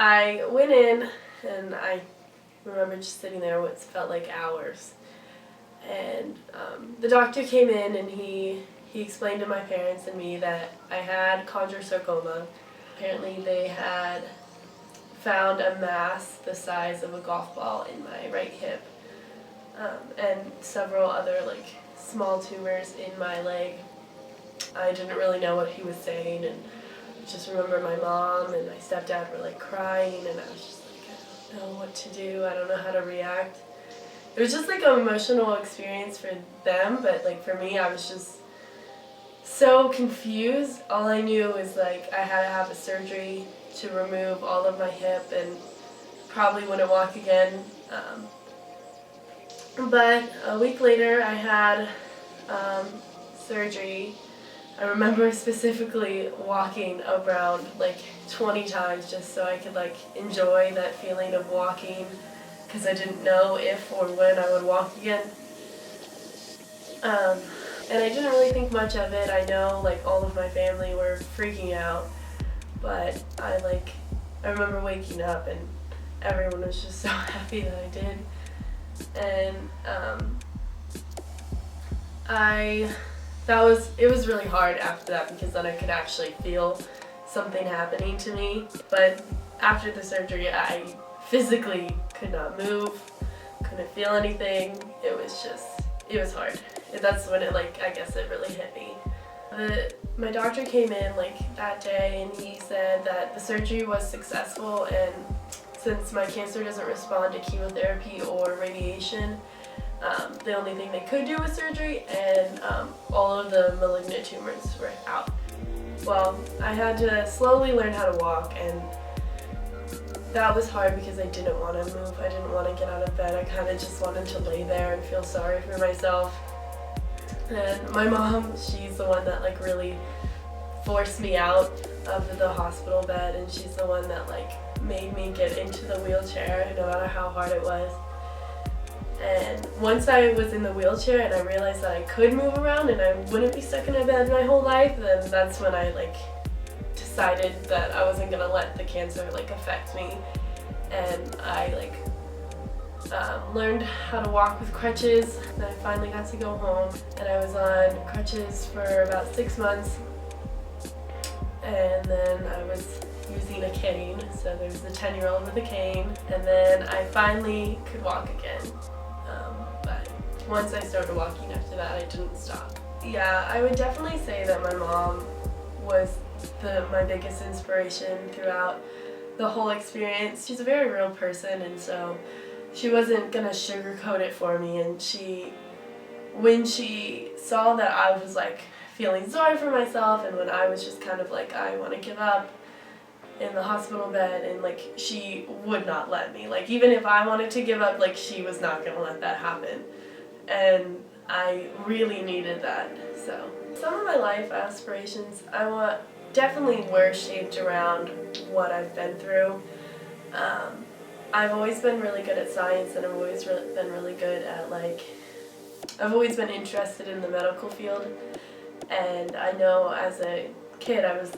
I went in and I remember just sitting there what felt like hours. And the doctor came in and he explained to my parents and me that I had chondrosarcoma. Apparently they had found a mass the size of a golf ball in my right hip, and several other small tumors in my leg. I didn't really know what he was saying, and just remember my mom and my stepdad were crying, and I was just I don't know what to do. I don't know how to react. It was just an emotional experience for them, but for me, I was just so confused. All I knew was I had to have a surgery to remove all of my hip and probably wouldn't walk again. But a week later, I had surgery. I remember specifically walking around 20 times just so I could enjoy that feeling of walking, because I didn't know if or when I would walk again. And I didn't really think much of it. I know all of my family were freaking out, but I remember waking up and everyone was just so happy that I did. And it was really hard after that, because then I could actually feel something happening to me. But after the surgery, I physically could not move, couldn't feel anything. It was hard. That's when I guess it really hit me. My doctor came in that day, and he said that the surgery was successful, and since my cancer doesn't respond to chemotherapy or radiation, the only thing they could do was surgery, and all of the malignant tumors were out. Well, I had to slowly learn how to walk, and that was hard because I didn't want to move. I didn't want to get out of bed. I kind of just wanted to lay there and feel sorry for myself. And my mom, she's the one that really forced me out of the hospital bed, and she's the one that made me get into the wheelchair no matter how hard it was. And once I was in the wheelchair and I realized that I could move around and I wouldn't be stuck in a bed my whole life, then that's when I decided that I wasn't gonna let the cancer affect me. And I learned how to walk with crutches, and I finally got to go home, and I was on crutches for about 6 months, and then I was using a cane, so there was a 10-year-old with a cane, and then I finally could walk again. But once I started walking after that, I didn't stop. Yeah, I would definitely say that my mom was my biggest inspiration throughout the whole experience. She's a very real person, and so she wasn't gonna sugarcoat it for me, and when she saw that I was feeling sorry for myself, and when I was just kind of I want to give up in the hospital bed, and she would not let me. Even if I wanted to give up, she was not gonna let that happen. And I really needed that. So some of my life aspirations definitely were shaped around what I've been through. I've always been really good at science, and I've always been really good at I've always been interested in the medical field, and I know as a kid I was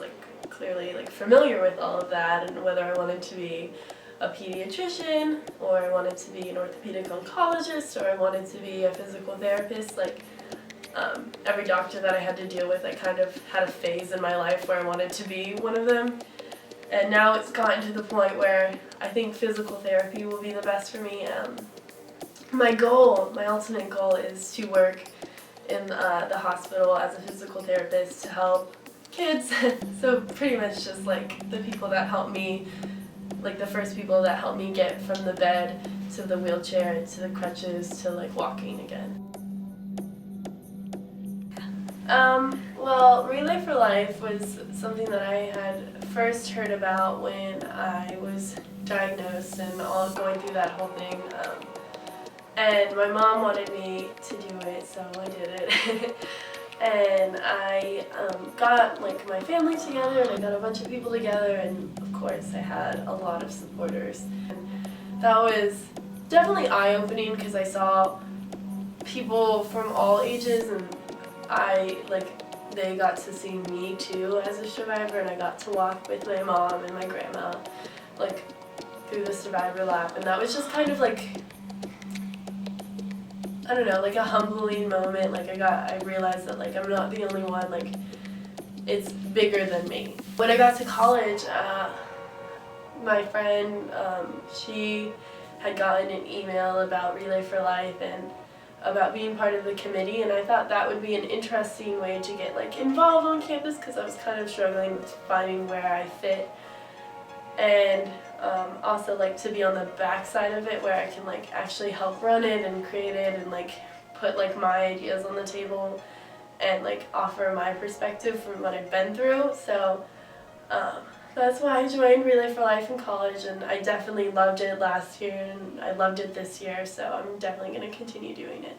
clearly familiar with all of that, and whether I wanted to be a pediatrician or I wanted to be an orthopedic oncologist or I wanted to be a physical therapist, every doctor that I had to deal with, I kind of had a phase in my life where I wanted to be one of them. And now it's gotten to the point where I think physical therapy will be the best for me. My ultimate goal is to work in the hospital as a physical therapist to help kids. So pretty much just the people that help me, the first people that helped me get from the bed to the wheelchair to the crutches to walking again. Well, Relay for Life was something that I had first heard about when I was diagnosed and all going through that whole thing. And my mom wanted me to do it, so I did it. And I got my family together, and I got a bunch of people together, and of course I had a lot of supporters. And that was definitely eye-opening because I saw people from all ages, and they got to see me too as a survivor, and I got to walk with my mom and my grandma like through the Survivor lap, and that was just kind of like, I don't know, like a humbling moment. Like I realized that like I'm not the only one, like it's bigger than me. When I got to college, my friend, she had gotten an email about Relay for Life and about being part of the committee, and I thought that would be an interesting way to get like involved on campus because I was kind of struggling with finding where I fit, and also like to be on the back side of it where I can like actually help run it and create it and like put like my ideas on the table and like offer my perspective from what I've been through. So that's why I joined Relay for Life in college, and I definitely loved it last year and I loved it this year, so I'm definitely going to continue doing it.